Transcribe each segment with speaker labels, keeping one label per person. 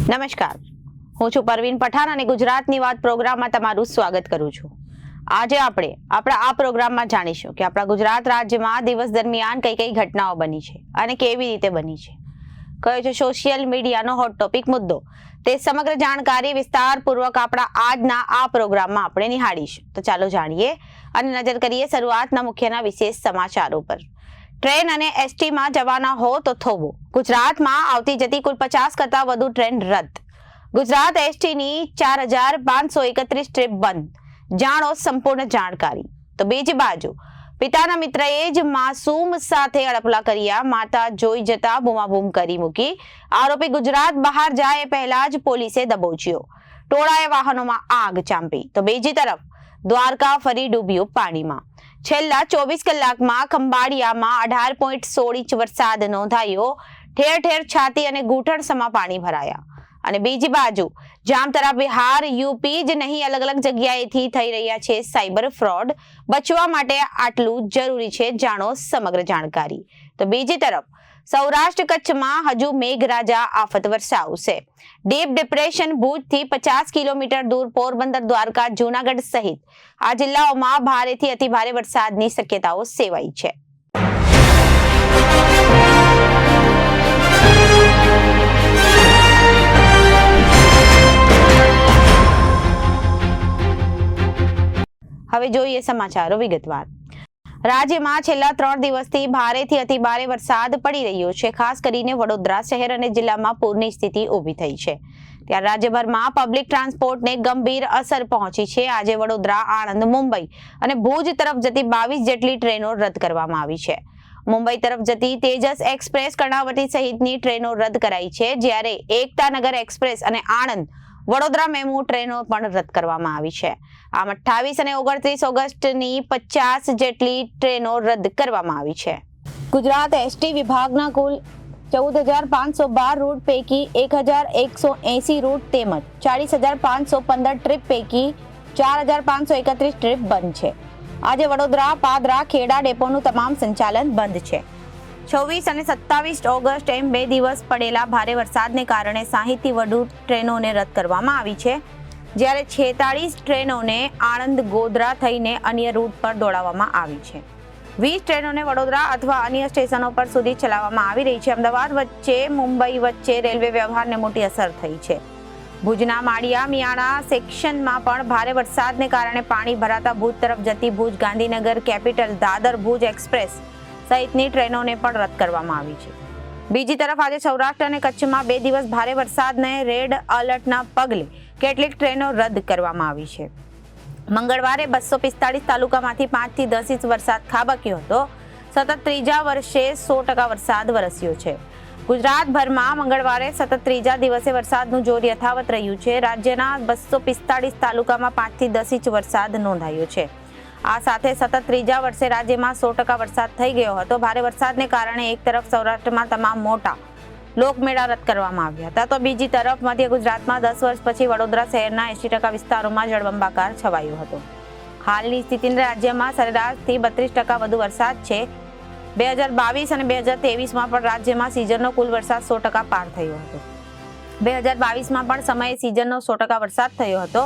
Speaker 1: નમસ્કાર, હું છું પરવીન પઠાણ અને ગુજરાતની વાત પ્રોગ્રામમાં તમારું સ્વાગત કરું છું. આજે આપણે આપણા આ પ્રોગ્રામમાં જાણીશું કે આપણા ગુજરાત રાજ્યમાં દિવસ દરમિયાન કઈ કઈ ઘટનાઓ બની છે અને કેવી રીતે બની છે, કયો છે સોશિયલ મીડિયાનો હોટ ટોપિક મુદ્દો. તે સમગ્ર જાણકારી વિસ્તારપૂર્વક આપણા આજના આ પ્રોગ્રામમાં આપણે નિહાળીશું. તો ચાલો જાણીએ અને નજર કરીએ શરૂઆતના મુખ્યના વિશેષ સમાચારો પર. ટ્રેન અને એસટીમાં જવાના હો તો થોભો. ગુજરાતમાં આવતી જતી કુલ 50 કરતા વધુ ટ્રેન રદ. ગુજરાત એસટીની 4531 ટ્રીપ બંધ. જાણો સંપૂર્ણ જાણકારી. તો બીજી બાજુ પિતાના મિત્રએ જ માસૂમ સાથે અડપલા કર્યા, માતા જોઈ જતા બૂમાબૂમ કરી મૂકી. આરોપી ગુજરાત બહાર જાય પહેલા જ પોલીસે દબોચ્યો. ટોળાએ વાહનોમાં આગ ચાંપી. તો બીજી તરફ દ્વારકા ફરી ડૂબ્યું પાણીમાં. છેલ્લા 24 કલાકમાં ખંભાળિયામાં 18.16 ઇંચ વરસાદ નોંધાયો. ઠેર ઠેર છાતી અને ઘૂંટણ સમા પાણી ભરાયા. અને બીજી બાજુ જામતરા બિહાર યુપી જ નહીં, અલગ અલગ જગ્યાએથી થઈ રહ્યા છે સાયબર ફ્રોડ. બચવા માટે આટલું જરૂરી છે, જાણો સમગ્ર જાણકારી. તો બીજી તરફ સૌરાષ્ટ્ર કચ્છમાં હજુ મેઘરાજા આફત વરસાવશે. ડીપ ડિપ્રેશન ભુજથી 50 કિલોમીટર દૂર પોરબંદર, દ્વારકા, જૂનાગઢ સહિત આ જિલ્લાઓમાં ભારેથી અતિભારે વરસાદની શક્યતાઓ સેવાઈ છે. હવે જોઈએ સમાચારો વિગતવાર. રાજ્યમાં છેલ્લા 3 દિવસથી ભારેથી અતિભારે વરસાદ પડી રહ્યો છે. ખાસ કરીને વડોદરા શહેર અને જિલ્લામાં પૂરની સ્થિતિ ઊભી થઈ છે. ત્યારે રાજ્યભરમાં પબ્લિક ટ્રાન્સપોર્ટને ગંભીર અસર પહોંચી છે. આજે વડોદરા, આણંદ, મુંબઈ અને ભુજ તરફ જતી 22 જેટલી ટ્રેનો રદ કરવામાં આવી છે. મુંબઈ તરફ જતી તેજસ એક્સપ્રેસ, કર્ણાવતી સહિતની ટ્રેનો રદ કરાઈ છે, જ્યારે એકતાનગર એક્સપ્રેસ અને આણંદ વડોદરા મેમુ ટ્રેનો પણ રદ કરવામાં આવી છે. આમ 28 અને 29 ઓગસ્ટની 50 જેટલી ટ્રેનો રદ કરવામાં આવી છે. ગુજરાત એસટી વિભાગના કુલ 14,512 રૂટ પૈકી 1,180 રૂટ તેમજ 40,515 ટ્રીપ પૈકી 4,531 ટ્રીપ બંધ છે. આજે વડોદરા, પાદરા, ખેડા ડેપોનું તમામ સંચાલન બંધ છે. 26 અને 27 ઓગસ્ટ એમ 2 દિવસ પડેલા ભારે વરસાદને કારણે 60 થી વધુ ટ્રેનોને રદ કરવામાં આવી છે, જ્યારે 46 ટ્રેનોને આણંદ, ગોધરા થઈને અન્ય રૂટ પર દોડાવવામાં આવી છે. 20 ટ્રેનોને વડોદરા અથવા અન્ય સ્ટેશનો પર સુધી ચલાવવામાં આવી રહી છે. અમદાવાદ વચ્ચે, મુંબઈ વચ્ચે રેલવે વ્યવહારને મોટી અસર થઈ છે. ભુજના માળિયા મિયાણા સેક્શનમાં પણ ભારે વરસાદને કારણે પાણી ભરાતા ભુજ તરફ જતી ભુજ, ગાંધીનગર, કેપિટલ, દાદર, ભુજ એક્સપ્રેસ સહિતની ટ્રેનોને પણ રદ કરવામાં આવી છે. બીજી તરફ આજે સૌરાષ્ટ્ર અને કચ્છમાં 2 દિવસ ભારે વરસાદને રેડ એલર્ટના પગલે કેટલીક ટ્રેનો રદ કરવામાં આવી છે. મંગળવારે 245 તાલુકામાંથી 5 થી 10 ઇંચ વરસાદ ખાબક્યો હતો. સતત ત્રીજા વર્ષે 100% વરસાદ વરસ્યો છે. ગુજરાતભરમાં મંગળવારે સતત ત્રીજા દિવસે વરસાદનું જોર યથાવત રહ્યું છે. રાજ્યના 245 તાલુકામાં 5 થી 10 ઇંચ વરસાદ નોંધાયો છે. આ સાથે સતત ત્રીજા વર્ષે રાજ્યમાં 100% વરસાદ થઈ ગયો હતો. ભારે વરસાદને કારણે એક તરફ સૌરાષ્ટ્રમાં તમામ મોટા લોકમેળા રદ કરવામાં આવ્યા હતા, તો બીજી તરફ મધ્ય ગુજરાતમાં 10 વર્ષ પછી વડોદરા શહેરના 80% વિસ્તારોમાં જળબંબાકાર છવાયો હતો. હાલની સ્થિતિને રાજ્યમાં સરેરાશથી 32% વધુ વરસાદ છે. 2022 અને 2023માં પણ રાજ્યમાં સિઝનનો કુલ વરસાદ 100% પાર થયો હતો. 2022માં પણ સમયે સિઝનનો 100% વરસાદ થયો હતો.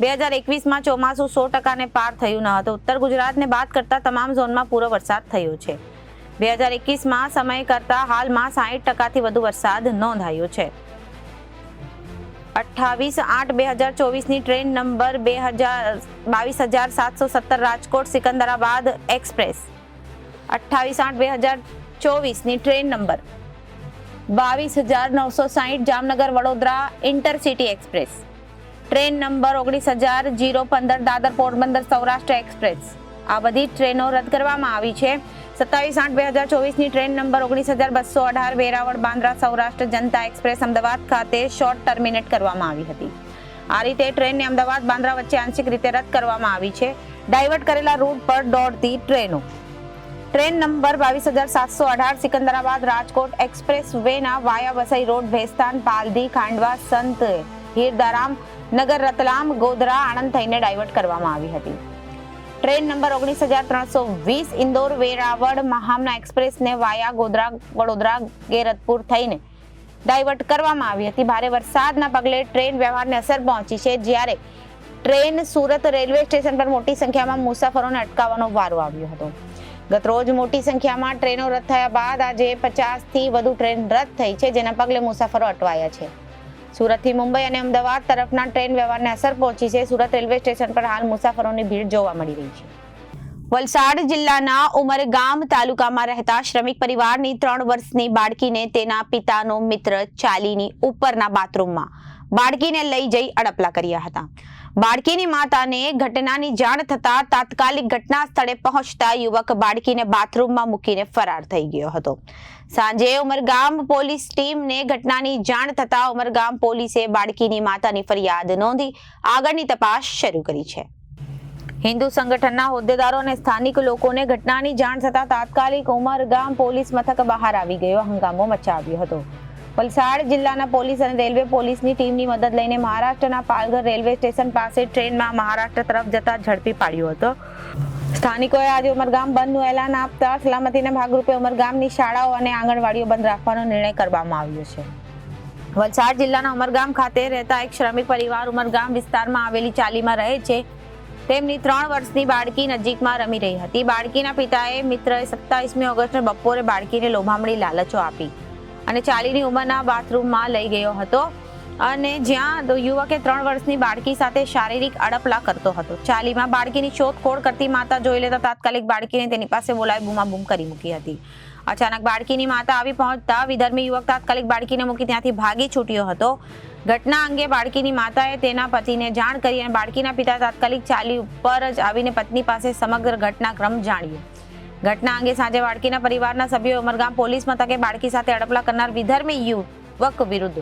Speaker 1: 2021માં ચોમાસું 100%ને પાર થયું ન હતું. ઉત્તર ગુજરાતને બાદ કરતા તમામ ઝોનમાં પૂરો વરસાદ થયો છે. 2021માં સમય કરતા હાલમાં 60%થી વધુ વરસાદ નોંધાયો છે. 28/8/2024ની train number 22,717 Rajkot Secunderabad express. 28/8/2024ની train number 22,960 Jamnagar Vadodara intercity express. Train number 19,015 Dadar Porbandar Saurashtra express. આ બધી ટ્રેનો રદ કરવામાં આવી છે. 27/8/2024ની train number 19,218 Veraval Bandra Saurashtra Janata express Ahmedabad ખાતે શોર્ટ ટર્મિનેટ કરવામાં આવી હતી. આ રીતે ટ્રેનને અમદાવાદ બાંદ્રા વચ્ચે આંશિક રીતે રદ કરવામાં આવી છે. ડાયવર્ટ કરેલા રૂટ પર દોડતી ટ્રેનો. Train number 22,718 Secunderabad Rajkot express વેના વાયા વસઈ રોડ, ભેસ્તાન, પાલધી, ખાંડવા, સંત હીરદારામ નગર, રતલામ, ગોધરા, આણંદ થઈને ડાયવર્ટ કરવામાં આવી હતી. ટ્રેન નંબર 19,320 ઇન્દોર વેરાવળ મહામના એક્સપ્રેસને વાયા ગોધરા વડોદરા ગેરતપુર થઈને ડાયવર્ટ કરવામાં આવી હતી. ભારે વરસાદના પગલે ટ્રેન વ્યવહારને અસર પહોંચી છે, જ્યારે ટ્રેન સુરત રેલવે સ્ટેશન પર મોટી સંખ્યામાં મુસાફરોને અટકાવવાનો વારો આવ્યો હતો. ગતરોજ મોટી સંખ્યામાં ટ્રેનો રદ થયા બાદ આજે 50થી વધુ ટ્રેન રદ થઈ છે, જેના પગલે મુસાફરો અટવાયા છે. સુરતથી મુંબઈ અને અમદાવાદ તરફના ટ્રેન વ્યવહારને અસર પહોંચી છે. સુરત રેલવે સ્ટેશન પર હાલ મુસાફરોની ભીડ જોવા મળી રહી છે. વલસાડ જિલ્લાના ઉમરગામ તાલુકામાં રહેતા શ્રમિક પરિવારની 3 વર્ષની બાળકીને તેના પિતાનો મિત્ર ચાલીની ઉપરના બાથરૂમમાં બાળકીને લઈ જઈ અડપલા કર્યા હતા. બાળકીની માતાને ઘટનાની જાણ થતા તાત્કાલિક ઘટના સ્થળે પહોંચતા યુવક બાળકીને બાથરૂમમાં મૂકીને ફરાર થઈ ગયો હતો. સાંજે ઉમરગામ પોલીસ ટીમને ઘટનાની જાણ થતા ઉમરગામ પોલીસે બાળકીની માતાની ફરિયાદ નોંધી આગળની તપાસ શરૂ કરી છે. હિન્દુ સંગઠનના હોદ્દેદારો અને સ્થાનિક લોકોને ઘટનાની જાણ થતા તાત્કાલિક ઉમરગામ પોલીસ મથક બહાર આવી ગયો હંગામો મચાવ્યો હતો. વલસાડ જિલ્લાના પોલીસ અને રેલવે પોલીસની ટીમની મદદ લઈને મહારાષ્ટ્રના પાલઘર રેલવે સ્ટેશન પાસે ટ્રેનમાં મહારાષ્ટ્ર તરફ જતા ઝડપી પાડ્યો હતો. સ્થાનિકોએ આજે ઉમરગામ બંધનું એલાન આપતા સલામતીના ભાગરૂપે ઉમરગામની શાળાઓ અને આંગણવાડીઓ બંધ રાખવાનો નિર્ણય કરવામાં આવ્યો છે. વલસાડ જિલ્લાના ઉમરગામ ખાતે રહેતા એક શ્રમિક પરિવાર ઉમરગામ વિસ્તારમાં આવેલી ચાલીમાં રહે છે. તેમની 3 વર્ષની બાળકી નજીકમાં રમી રહી હતી. બાળકીના પિતાએ મિત્રએ 27મી ઓગસ્ટે બપોરે બાળકીને લોભામણી લાલચો આપી અને ચાલીની ઉંમરના બાથરૂમમાં લઈ ગયો હતો અને જ્યાં યુવકે 3 વર્ષની બાળકી સાથે શારીરિક અડપલા કરતો હતો. ચાલીમાં બાળકીની શોધખોળ કરતી માતા જોઈ લેતા તાત્કાલિક બાળકીને તેની પાસે બોલાવી બૂમાબૂમ કરી મૂકી હતી. અચાનક બાળકીની માતા આવી પહોંચતા વિધર્મી યુવક તાત્કાલિક બાળકીને મૂકી ત્યાંથી ભાગી છૂટ્યો હતો. ઘટના અંગે બાળકીની માતાએ તેના પતિને જાણ કરી અને બાળકીના પિતા તાત્કાલિક ચાલી ઉપર જ આવીને પત્ની પાસે સમગ્ર ઘટનાક્રમ જાણ્યો. ઘટના અંગે સાંજે બાળકીના પરિવારના સભ્યોએ ઉમરગામ પોલીસ મથકે બાળકી સાથે અડપલા કરનાર વિધર્મી યુવક વિરુદ્ધ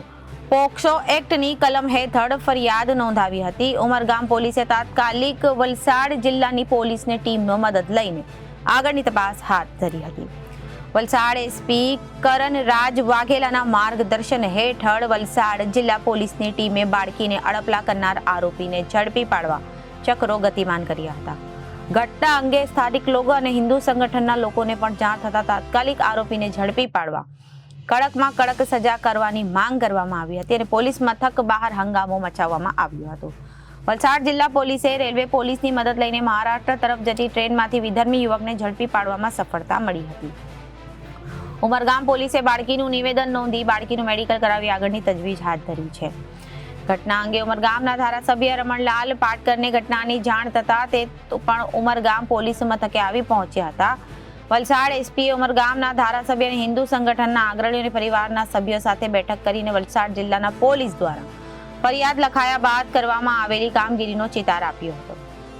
Speaker 1: પોક્સો એક્ટની કલમ હેઠળ ફરિયાદ નોંધાવી હતી. ઉમરગામ પોલીસે તાત્કાલિક વલસાડ જિલ્લાની પોલીસની ટીમનો મદદ લઈને આગળની તપાસ હાથ ધરી હતી. વલસાડ એસપી કરણ રાજ વાઘેલાના માર્ગદર્શન હેઠળ વલસાડ જિલ્લા પોલીસની ટીમે બાળકીને અડપલા કરનાર આરોપીને ઝડપી પાડવા ચક્રો ગતિમાન કર્યા હતા. ઘટના અંગે સ્થાનિક લોકો અને હિન્દુ સંગઠનના લોકોને પણ જાણ થતા તાત્કાલિક આરોપીને ઝડપી પાડવા કડકમાં કડક સજા કરવાની માંગ કરવામાં આવી હતી અને પોલીસ મથક બહાર હંગામો મચાવવામાં આવ્યો હતો. વલસાડ જિલ્લા પોલીસે રેલવે પોલીસની મદદ લઈને મહારાષ્ટ્ર તરફ જતી ટ્રેનમાંથી વિધર્મી યુવકને ઝડપી પાડવામાં સફળતા મળી હતી. ઉમરગામ પોલીસે બાળકીનું નિવેદન નોંધી બાળકીનું મેડિકલ કરાવી આગળની તજવીજ હાથ ધરી છે. ઘટના અંગે ઉમરગામના ધારાસભ્ય રમણલાલ પાટકરને ઘટનાની જાણ થતા તે પણ ઉમરગામ પોલીસ મથકે આવી પહોંચ્યા હતા. વલસાડ એસપીએ ઉમરગામના ધારાસભ્ય અને હિન્દુ સંગઠનના અગ્રણીઓ અને પરિવારના સભ્યો સાથે બેઠક કરીને વલસાડ જિલ્લાના પોલીસ દ્વારા ફરિયાદ લખાયા બાદ કરવામાં આવેલી કામગીરીનો ચિતાર આપ્યો હતો.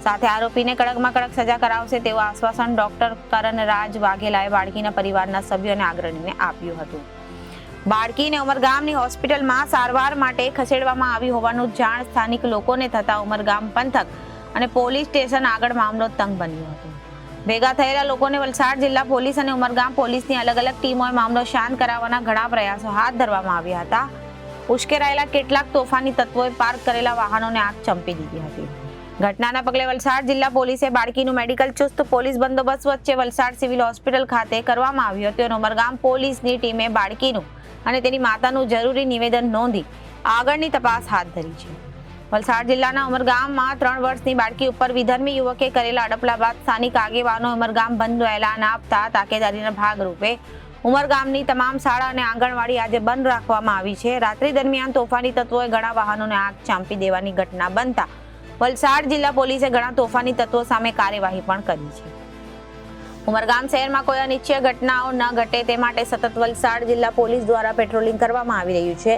Speaker 1: સાથે આરોપીને કડકમાં કડક સજા કરાવશે તેવું આશ્વાસન ડોક્ટર કરણ રાજ વાઘેલાએ બાળકીના પરિવારના સભ્યો અને અગ્રણીને આપ્યું હતું. બાળકીને ઉમરગામની હોસ્પિટલમાં સારવાર માટે ખસેડવામાં આવી હોવાનું જાણ સ્થાનિક લોકોને થતા ઉમરગામ પંથક અને પોલીસ સ્ટેશન આગળ મામલો તંગ બન્યો હતો. ભેગા થયેલા લોકોને વલસાડ જિલ્લા પોલીસ અને ઉમરગામ પોલીસની અલગ અલગ ટીમોએ મામલો શાંત કરાવવાના ઘણા પ્રયાસો હાથ ધરવામાં આવ્યા હતા. ઉશ્કેરાયેલા કેટલાક તોફાની તત્વોએ પાર્ક કરેલા વાહનોને આગ ચંપી દીધી હતી. ઘટનાના પગલે વલસાડ જિલ્લા પોલીસે બાળકીનું મેડિકલ ચુસ્ત પોલીસ બંદોબસ્ત વચ્ચે વલસાડ સિવિલ હોસ્પિટલ ખાતે કરવામાં આવ્યું હતું અને ઉમરગામ પોલીસની ટીમે બાળકીનું અને તેની માતાનું જરૂરી નિવેદન નોંધી આગળની તપાસ હાથ ધરી છે. વલસાડ જિલ્લાના ઉમરગામમાં 3 વર્ષની બાળકી ઉપર વિધર્મી યુવકે કરેલા અડપલા બાદ સ્થાનિક આગેવાનો ઉમરગામ બંધનું એલાન આપતા તાકેદારીના ભાગરૂપે ઉમરગામની તમામ શાળા અને આંગણવાડી આજે બંધ રાખવામાં આવી છે. રાત્રિ દરમિયાન તોફાની તત્વોએ ઘણા વાહનોને આગ ચાંપી દેવાની ઘટના બનતા વલસાડ જિલ્લા પોલીસે ઘણા તોફાની તત્વો સામે કાર્યવાહી પણ કરી છે. ઉમરગામ શહેરમાં કોઈ અનિચ્છનીય ઘટનાઓ ન ઘટે તે માટે સતત વલસાડ જિલ્લા પોલીસ દ્વારા પેટ્રોલિંગ કરવામાં આવી રહ્યું છે.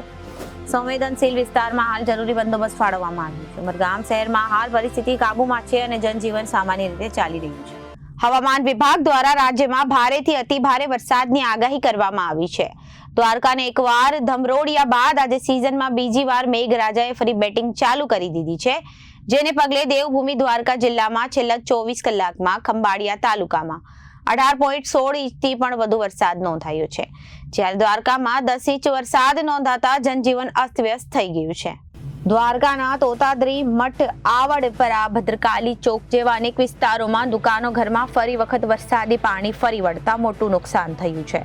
Speaker 1: સંવેદનશીલ વિસ્તારમાં હાલ જરૂરી બંદોબસ્ત ફાળવવામાં આવ્યો છે. ઉમરગામ શહેરમાં હાલ પરિસ્થિતિ કાબૂમાં છે અને જનજીવન સામાન્ય રીતે ચાલી રહ્યું છે. હવામાન વિભાગ દ્વારા રાજ્યમાં ભારેથી અતિ ભારે વરસાદની આગાહી કરવામાં આવી છે. દ્વારકાને એકવાર ધમરોડિયા બાદ આજે સિઝનમાં બીજી વાર મેઘરાજાએ ફરી બેટિંગ ચાલુ કરી દીધી છે, જેને પગલે દેવભૂમિ દ્વારકા જિલ્લામાં છેલ્લા 24 કલાકમાં ખંભાળિયા તાલુકામાં 18.16 ઇંચથી પણ વધુ વરસાદ નોંધાયો છે. જ્યારે દ્વારકામાં 10 ઇંચ વરસાદ નોંધાતા જનજીવન અસ્તવ્યસ્ત થઈ ગયું છે. દ્વારકાના તોતાદ્રી મઠ, આવડપરા, ભદ્રકાલી ચોક જેવા અનેક વિસ્તારોમાં દુકાનો ઘરમાં ફરી વખત વરસાદી પાણી ફરી વળતા મોટું નુકસાન થયું છે.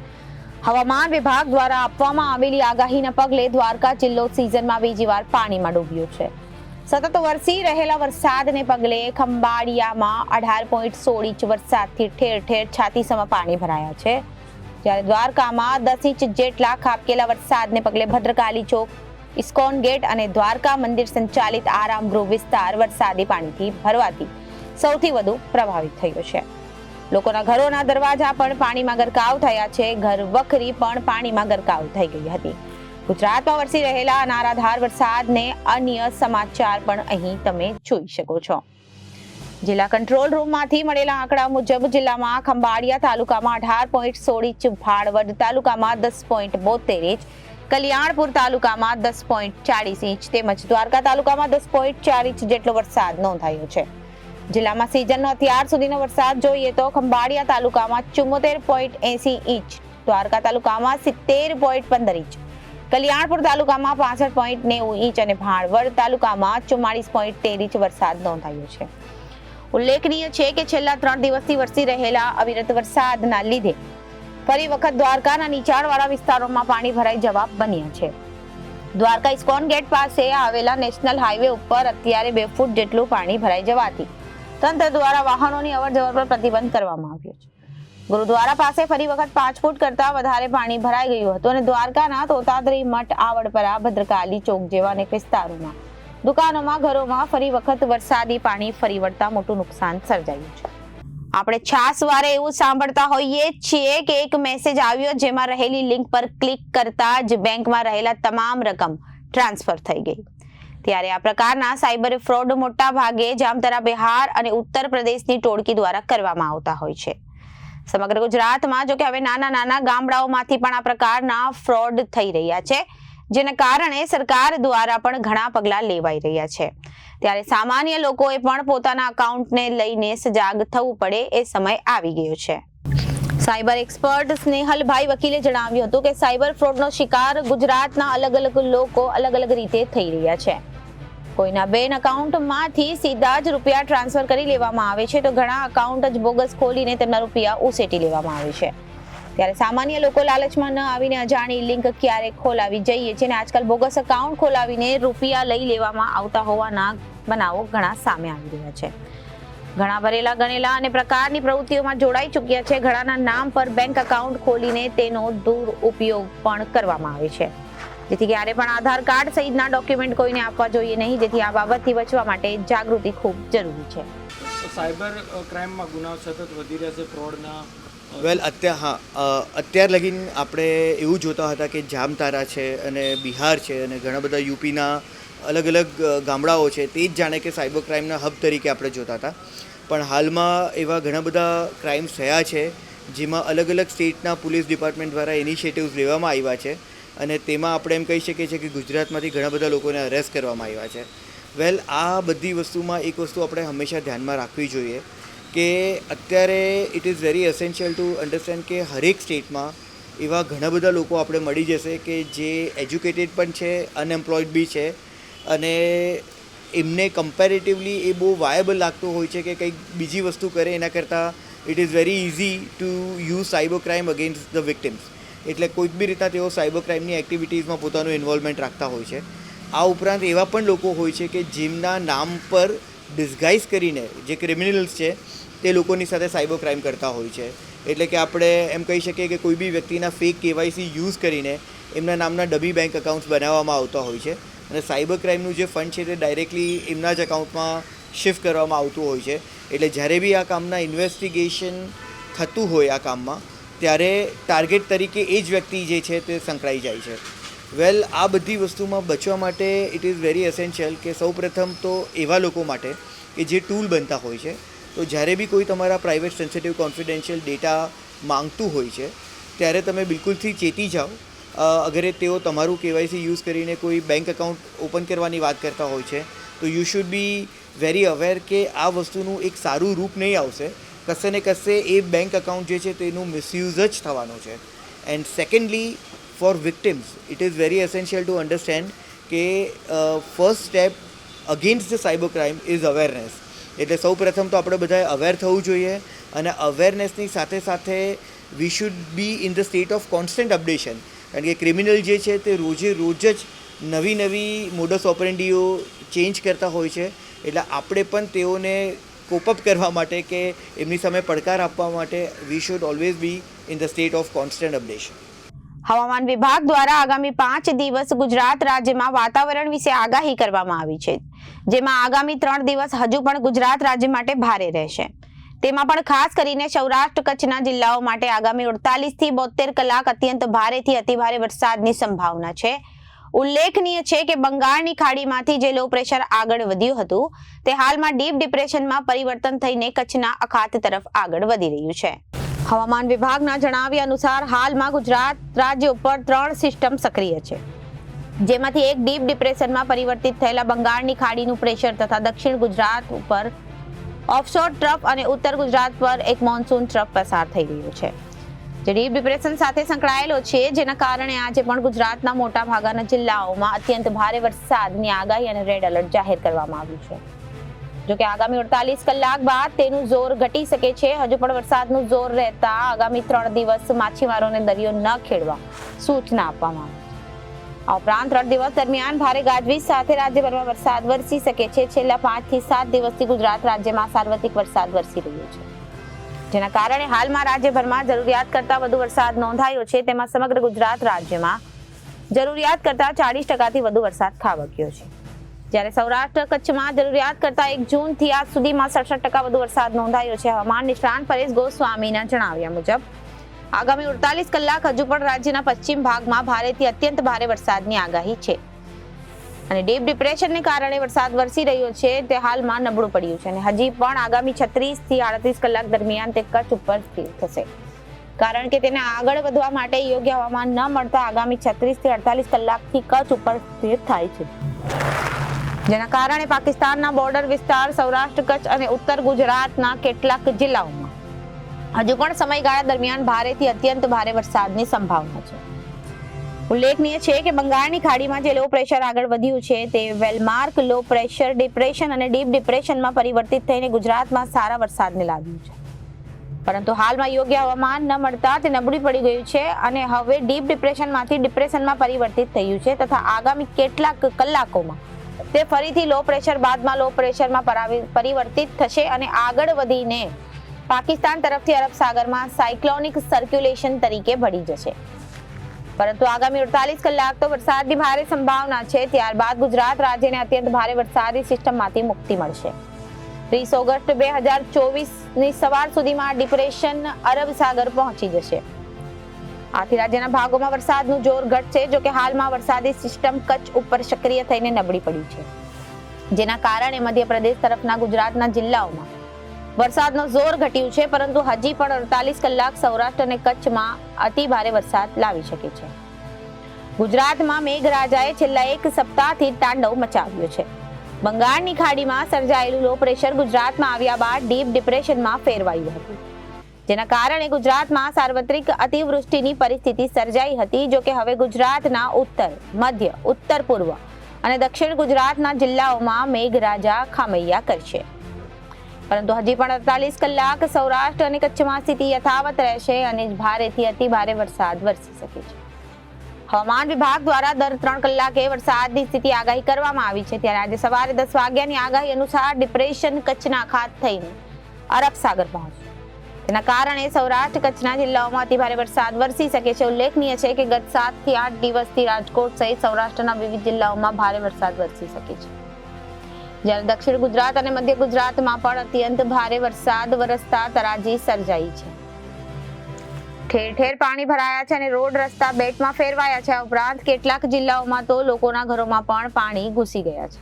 Speaker 1: હવામાન વિભાગ દ્વારા આપવામાં આવેલી આગાહીના પગલે દ્વારકા જિલ્લો સિઝનમાં બીજી વાર પાણીમાં ડૂબ્યો છે. સતત વરસી રહેલા વરસાદને પગલે ખંભાળિયામાં 18.16 ઇંચ વરસાદથી ઠેર ઠેર છાતીસમાં પાણી ભરાયા છે. જ્યારે દ્વારકામાં 10 ઇંચ જેટલા ખાબકેલા વરસાદને પગલે ભદ્રકાલી ચોક, ઇસ્કોન ગેટ અને દ્વારકા મંદિર સંચાલિત આરામ ગૃહ વિસ્તાર વરસાદી પાણીથી ભરવાથી સૌથી વધુ પ્રભાવિત થયો છે. લોકોના ઘરોના દરવાજા પણ પાણીમાં ગરકાવ થયા છે. ઘર વખરી પણ પાણીમાં ગરકાવ થઈ ગઈ હતી. ગુજરાતમાં વરસી રહેલા અનારાધાર વરસાદને અન્ય સમાચાર પણ અહીં તમે જોઈ શકો છો. જિલ્લા કંટ્રોલ રૂમમાંથી મળેલા આંકડા મુજબ જિલ્લામાં ખંભાળિયા તાલુકામાં 18.16 ઇંચ, ભાણવડ તાલુકામાં 10.72 ઇંચ, કલ્યાણપુર તાલુકામાં 10.40 ઇંચ તેમજ દ્વારકા તાલુકામાં 10.4 ઇંચ જેટલો વરસાદ નોંધાયો છે. જિલ્લામાં સિઝનનો અત્યાર સુધીનો વરસાદ જોઈએ તો ખંભાળિયા તાલુકામાં 74.80 ઇંચ, દ્વારકા તાલુકામાં 70.15 ઇંચ, કલ્યાણપુર તાલુકામાં 65.90 ઇંચ અને ભાણવડ તાલુકામાં 44.13 ઇંચ વરસાદ નોંધાયો છે. ઉલ્લેખનીય છે કે છેલ્લા 3 દિવસથી વરસી રહેલા અવિરત વરસાદના લીધે ફરી વખત દ્વારકાના નીચાણવાળા વિસ્તારોમાં પાણી ભરાઈ જવા બન્યા છે. દ્વારકા ઇસ્કોન ગેટ પાસે આવેલા નેશનલ હાઈવે ઉપર અત્યારે 2 ફૂટ જેટલું પાણી ભરાઈ જવાથી તંત્ર દ્વારા વાહનોની અવરજવર પર પ્રતિબંધ કરવામાં આવ્યો છે. ગુરુદ્વારા પાસે ફરી વખત 5 ફૂટ કરતા વધારે પાણી ભરાઈ ગયું હતું અને દ્વારકાના તોતાદ્રી મઠ, આવડપરા, ભદ્રકાલી ચોક જેવા અનેક વિસ્તારોમાં દુકાનોમાં, ઘરોમાં ફરી વખત વરસાદી પાણી ફરી વળતા મોટું નુકસાન સર્જાયું છે. આપણે છાસવારે એવું સાંભળતા હોઈએ છીએ કે એક મેસેજ આવ્યો જેમાં રહેલી લિંક પર ક્લિક કરતા જ બેંકમાં રહેલા તમામ રકમ ટ્રાન્સફર થઈ ગઈ. ત્યારે આ પ્રકારના સાયબર ફ્રોડ મોટા ભાગે જામતારા, બિહાર અને ઉત્તર પ્રદેશની ટોળકી દ્વારા કરવામાં આવતા હોય છે. સમગ્ર ગુજરાતમાં જો કે હવે નાના ગામડાઓમાંથી પણ આ પ્રકારના ફ્રોડ થઈ રહ્યા છે, જેના કારણે સરકાર દ્વારા પણ ઘણા પગલાં લેવાઈ રહ્યા છે. ત્યારે સામાન્ય લોકોએ પણ પોતાના અકાઉન્ટને લઈને સજાગ થવું પડે એ સમય આવી ગયો છે. સાયબર એક્સપર્ટ સ્નેહલભાઈ વકીલે જણાવ્યું હતું કે સાયબર ફ્રોડનો શિકાર ગુજરાતના અલગ અલગ લોકો અલગ અલગ રીતે થઈ રહ્યા છે. કોઈના બેંક અકાઉન્ટમાંથી સીધા જ રૂપિયા ટ્રાન્સફર કરી લેવામાં આવે છે, તો ઘણા અકાઉન્ટ જ બોગસ ખોલીને તેમના રૂપિયા ઉસેટી લેવામાં આવે છે. ત્યારે સામાન્ય લોકો લાલચમાં ન આવીને અજાણી લિંક ક્યારે ખોલાવી જઈએ છે અને આજકાલ બોગસ અકાઉન્ટ ખોલાવીને રૂપિયા લઈ લેવામાં આવતા હોવાના બનાવો ઘણા સામે આવી રહ્યા છે. ઘણા ભરેલા ગણેલા અને પ્રકારની પ્રવૃત્તિઓમાં જોડાઈ ચૂક્યા છે. ઘણાના નામ પર બેંક અકાઉન્ટ ખોલીને તેનો દુરુપયોગ પણ કરવામાં આવે છે. જેથી ક્યારે પણ આધાર કાર્ડ સહિતના ડોક્યુમેન્ટ કોઈને આપવા જોઈએ નહીં, જેથી આ બાબતથી બચવા માટે જાગૃતિ ખૂબ જરૂરી છે.
Speaker 2: સાયબર ક્રાઇમમાં ગુનાઓ સતત વધી રહ્યા છે, ફ્રોડના
Speaker 3: અત્યાર લગીન આપણે એવું જોતા હતા કે જામતારા છે અને બિહાર છે અને ઘણા બધા યુપીના અલગ અલગ ગામડાઓ છે, તે જ જાણે કે સાયબર ક્રાઇમના હબ તરીકે આપણે જોતા હતા. પણ હાલમાં એવા ઘણા બધા ક્રાઇમ્સ થયા છે જેમાં અલગ અલગ સ્ટેટના પોલીસ ડિપાર્ટમેન્ટ દ્વારા ઇનિશિયેટિવ્સ લેવામાં આવ્યા છે અને તેમાં આપણે એમ કહી શકીએ છીએ કે ગુજરાતમાંથી ઘણા બધા લોકોને અરેસ્ટ કરવામાં આવ્યા છે. આ બધી વસ્તુમાં એક વસ્તુ આપણે હંમેશા ધ્યાનમાં રાખવી જોઈએ કે અત્યારે it is very essential to understand કે હરેક સ્ટેટમાં એવા ઘણા બધા લોકો આપણે મળી જશે કે જે એજ્યુકેટેડ પણ છે, અનએમ્પ્લોયડ બી છે અને એમને કમ્પેરેટિવલી એ બહુ વાયેબલ લાગતું હોય છે કે કંઈક બીજી વસ્તુ કરે એના કરતાં it is very easy to use cyber crime against the victims. એટલે કોઈક બી રીતના તેઓ સાયબર ક્રાઇમની એક્ટિવિટીઝમાં પોતાનું ઇન્વોલ્વમેન્ટ રાખતા હોય છે. આ ઉપરાંત એવા પણ લોકો હોય છે કે જેમના નામ પર ડિસ્ગાઇઝ કરીને જે ક્રિમિનલ્સ છે તે લોકોની સાથે સાયબર ક્રાઇમ કરતા હોય છે. એટલે કે આપણે એમ કહી શકીએ કે કોઈ બી વ્યક્તિના ફેક કેવાયસી યુઝ કરીને એમના નામના ડમી બેંક અકાઉન્ટ્સ બનાવવામાં આવતા હોય છે અને સાયબર ક્રાઇમનું જે ફંડ છે તે ડાયરેક્ટલી એમના જ અકાઉન્ટમાં શિફ્ટ કરવામાં આવતું હોય છે. એટલે જ્યારે બી આ કામના ઇન્વેસ્ટિગેશન થતું હોય આ કામમાં, ત્યારે ટાર્ગેટ તરીકે એ જ વ્યક્તિ જે છે તે સંકળાઈ જાય છે. આ બધી વસ્તુમાં બચવા માટે ઇટ ઇઝ વેરી એસેન્શિયલ કે સૌપ્રથમ તો એવા લોકો માટે કે જે ટૂલ બનતા હોય છે, તો જ્યારે બી કોઈ તમારા પ્રાઇવેટ સેન્સિટિવ કોન્ફિડેન્શિયલ ડેટા માંગતું હોય છે ત્યારે તમે બિલકુલથી ચેતી જાઓ. અગર તેઓ તમારું કેવાયસી યુઝ કરીને કોઈ બેંક અકાઉન્ટ ઓપન કરવાની વાત કરતા હોય છે તો you should be very aware કે આ વસ્તુનું એક સારું રૂપ નહીં આવશે. કશે ને કશે એ બેંક અકાઉન્ટ જે છે તેનું મિસયુઝ જ થવાનું છે. And secondly, for victims it is very essential to understand કે first step against the cyber crime is awareness. એટલે સૌ પ્રથમ તો આપણે બધાએ અવેર થવું જોઈએ અને અવેરનેસની સાથે સાથે we should be in the state of constant updation. કારણ કે ક્રિમિનલ જે છે તે રોજ જ નવી મોડસ ઓપરેન્ડીઓ ચેન્જ કરતા હોય છે. એટલે આપણે પણ તેઓને કોપઅપ કરવા માટે કે એમની સામે પડકાર આપવા માટે we should always be in the state of constant updation.
Speaker 1: હવામાન વિભાગ દ્વારા આગામી 5 દિવસ ગુજરાત રાજ્યમાં વાતાવરણ વિશે આગાહી કરવામાં આવી છે, જેમાં આગામી 3 દિવસ હજુ પણ ગુજરાત રાજ્ય માટે ભારે રહેશે. તેમાં પણ ખાસ કરીને સૌરાષ્ટ્ર કચ્છના જિલ્લાઓ માટે આગામી 48 થી 72 કલાક અત્યંત ભારેથી અતિભારે વરસાદની સંભાવના છે. ઉલ્લેખનીય છે કે બંગાળની ખાડીમાંથી જે લો પ્રેશર આગળ વધ્યું હતું તે હાલમાં ડીપ ડિપ્રેશનમાં પરિવર્તન થઈને કચ્છના અખાત તરફ આગળ વધી રહ્યું છે. હવામાન વિભાગના જણાવ્યા અનુસાર હાલમાં ગુજરાત રાજ્ય ઉપર 3 સિસ્ટમ સક્રિય છે, જેમાંથી એક ડીપ ડિપ્રેશનમાં પરિવર્તિત થયેલા બંગાળની ખાડીનું પ્રેશર તથા દક્ષિણ ગુજરાત ઉપર ઓફશોર ટ્રફ અને ઉત્તર ગુજરાત પર એક મોન્સૂન ટ્રફ પસાર થઈ રહ્યો છે, જે ડીપ ડિપ્રેશન સાથે સંકળાયેલો છે, જેના કારણે આજે પણ ગુજરાતના મોટા ભાગના જિલ્લાઓમાં અત્યંત ભારે વરસાદની આગાહી અને રેડ એલર્ટ જાહેર કરવામાં આવ્યું છે. જોકે આગામી 48 કલાક બાદ તેનું જોર ઘટી શકે છે. હજુ પણ વરસાદનું જોર રહેતા આગામી 3 દિવસ માછીમારોને દરિયો ન ખેડવા સૂચના આપવામાં આવી છે. આ ઉપરાંત 3 દિવસ દરમિયાન ભારે ગાજવીજ સાથે રાજ્યભરમાં વરસાદ વરસી શકે છે. છેલ્લા 5 થી 7 દિવસથી ગુજરાત રાજ્યમાં સાર્વત્રિક વરસાદ વરસી રહ્યો છે, જેના કારણે હાલમાં રાજ્યભરમાં જરૂરિયાત કરતાં વધુ વરસાદ નોંધાયો છે. તેમાં સમગ્ર ગુજરાત રાજ્યમાં જરૂરિયાત કરતાં 40% વધુ વરસાદ ખાબક્યો છે, જ્યારે સૌરાષ્ટ્ર કચ્છમાં જરૂરિયાત કરતાં 1 જૂનથી આજ સુધીમાં 67% વધુ વરસાદ નોંધાયો છે. હવામાન નિષ્ણાંત પરેશ ગોસ્વામીના જણાવ્યા મુજબ આગામી 48 કલાક હજુ પણ રાજ્યના પશ્ચિમ ભાગમાં ભારેથી અત્યંત ભારે વરસાદની આગાહી છે અને ડીપ ડિપ્રેશનને કારણે વરસાદ વરસી રહ્યો છે તે હાલમાં નબળું પડ્યું છે અને હજી પણ આગામી 36 થી 38 કલાક દરમિયાન તે કચ્છ ઉપર સ્થિર થશે, કારણ કે તેને આગળ વધવા માટે યોગ્ય હવામાન ન મળતા આગામી 36 થી 48 કલાકથી કચ્છ ઉપર સ્થિર થાય છે, જેના કારણે પાકિસ્તાનના બોર્ડર વિસ્તાર સૌરાષ્ટ્ર કચ્છ અને ઉત્તર ગુજરાતના કેટલાક જિલ્લાઓમાં હજુ પણ સમયગાળા દરમિયાન ભારેથી અત્યંત ભારે વરસાદની સંભાવના છે. ઉલ્લેખનીય છે કે બંગાળની ખાડીમાં જે લો પ્રેશર આગળ વધ્યું છે તે વેલમાર્ક લો પ્રેશર ડિપ્રેશન અને ડીપ ડિપ્રેશનમાં પરિવર્તિત થઈને ગુજરાતમાં સારા વરસાદને લાવ્યું છે, પરંતુ હાલમાં યોગ્ય હવામાન ન મળતા તે નબળી પડી ગયું છે અને હવે ડીપ ડિપ્રેશનમાંથી ડિપ્રેશનમાં પરિવર્તિત થયું છે તથા આગામી કેટલાક કલાકોમાં તે ફરીથી લો પ્રેશર બાદમાં લો પ્રેશરમાં પરિવર્તિત થશે અને આગળ વધીને પાકિસ્તાન તરફથી અરબ સાગરમાં સાયક્લોનિક સર્ક્યુલેશન તરીકે ભળી જશે. પરંતુ આગામી 48 કલાક તો વરસાદની ભારે સંભાવના છે. ત્યારબાદ ગુજરાત રાજ્યને અત્યંત ભારે વરસાદી સિસ્ટમમાંથી મુક્તિ મળશે. 30 ઓગસ્ટ 2024 ની સવાર સુધીમાં ડિપ્રેશન અરબ સાગર પહોંચી જશે. આથી રાજ્યના ભાગોમાં વરસાદનું જોર ઘટશે. જો કે હાલમાં વરસાદી સિસ્ટમ કચ્છ ઉપર સક્રિય થઈને નબળી પડી છે, જેના કારણે મધ્યપ્રદેશ તરફના ગુજરાતના જિલ્લાઓમાં વરસાદનો જોર ઘટ્યું છે, પરંતુ હજી પણ 48 કલાક સૌરાષ્ટ્ર અને કચ્છમાં અતિ ભારે વરસાદ લાવી શકે છે. ગુજરાતમાં મેઘરાજાએ છેલ્લા 1 સપ્તાહથી તાંડવ મચાવ્યો છે. બંગાળની ખાડીમાં સર્જાયેલું લો પ્રેશર ગુજરાતમાં આવ્યા બાદ ડીપ ડિપ્રેશનમાં ફેરવાયું હતું, જેના કારણે ગુજરાતમાં સાર્વત્રિક અતિવૃષ્ટિની પરિસ્થિતિ સર્જાઈ હતી. જો કે હવે ગુજરાતના ઉત્તર, મધ્ય, ઉત્તર પૂર્વ અને દક્ષિણ ગુજરાતના જિલ્લાઓમાં મેઘરાજા ખામૈયા કરશે, પરંતુ હજી પણ 48 કલાક સૌરાષ્ટ્ર અને કચ્છમાં સ્થિતિ યથાવત રહેશે અને ભારેથી અતિ ભારે વરસાદ વરસી શકે છે. હવામાન વિભાગ દ્વારા દર 3 કલાકે વરસાદની સ્થિતિ આગાહી કરવામાં આવી છે. ત્યારે આજે સવારે 10 વાગ્યાની આગાહી અનુસાર ડિપ્રેશન કચ્છના અખાત થઈને અરબ સાગર પહોંચ્યું. તેના કારણે સૌરાષ્ટ્ર કચ્છના જિલ્લાઓમાં અતિ ભારે વરસાદ વરસી શકે છે. ઉલ્લેખનીય છે કે ગત 7 થી 8 દિવસથી રાજકોટ સહિત સૌરાષ્ટ્રના વિવિધ જિલ્લાઓમાં ભારે વરસાદ વરસી શકે છે, જ્યારે દક્ષિણ ગુજરાત અને મધ્ય ગુજરાતમાં પણ અત્યંત ભારે વરસાદ વરસતા તરાજી સર્જાઈ છે. ઠેર ઠેર પાણી ભરાયા છે અને રોડ રસ્તા બેટમાં ફેરવાયા છે. આ ઉપરાંત કેટલાક જિલ્લાઓમાં તો લોકોના ઘરોમાં પણ પાણી ઘૂસી ગયા છે,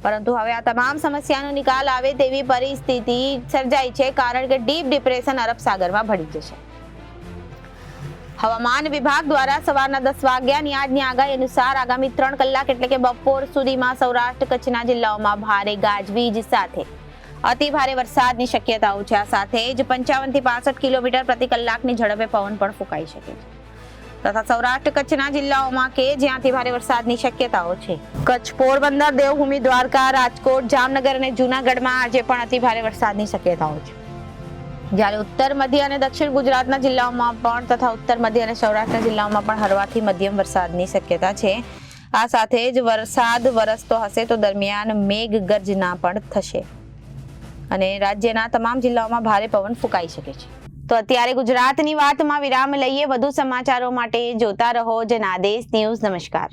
Speaker 1: પરંતુ હવે આ તમામ સમસ્યાનો નિકાલ આવે તેવી પરિસ્થિતિ સર્જાઈ છે, કારણ કે ડીપ ડિપ્રેશન અરબ સાગરમાં ભળી જશે. હવામાન વિભાગ દ્વારા સવારના 10 વાગ્યાની આજની આગાહી અનુસાર આગામી 3 કલાક એટલે કે બપોર સુધીમાં સૌરાષ્ટ્ર કચ્છના જિલ્લાઓમાં ભારે ગાજવીજ સાથે અતિ ભારે વરસાદની શક્યતાઓ છે. આ સાથે જ 55 થી 65 કિલોમીટર પ્રતિ કલાકની ઝડપે પવન પણ ફૂંકાઈ શકે છે તથા સૌરાષ્ટ્ર કચ્છના જિલ્લાઓમાં કે જ્યાંથી ભારે વરસાદની શક્યતાઓ છે, કચ્છ, પોરબંદર, દેવભૂમિ, દ્વારકા, રાજકોટ, જામનગર અને જૂનાગઢમાં આજે પણ અતિ ભારે વરસાદની શક્યતાઓ છે. જ્યારે ઉત્તર મધ્ય અને દક્ષિણ ગુજરાતના જિલ્લાઓમાં પણ તથા ઉત્તર મધ્ય અને સૌરાષ્ટ્રના જિલ્લાઓમાં પણ હળવાથી મધ્યમ વરસાદની શક્યતા છે. આ સાથે જ વરસાદ વરસતો હશે તો દરમિયાન મેઘગર્જના પણ થશે અને રાજ્યના તમામ જિલ્લાઓમાં ભારે પવન ફૂંકાઈ શકે છે. તો અત્યારે ગુજરાતની વાતમાં વિરામ લઈએ. વધુ સમાચારો માટે જોતા રહો જનાદેશ ન્યૂઝ. નમસ્કાર.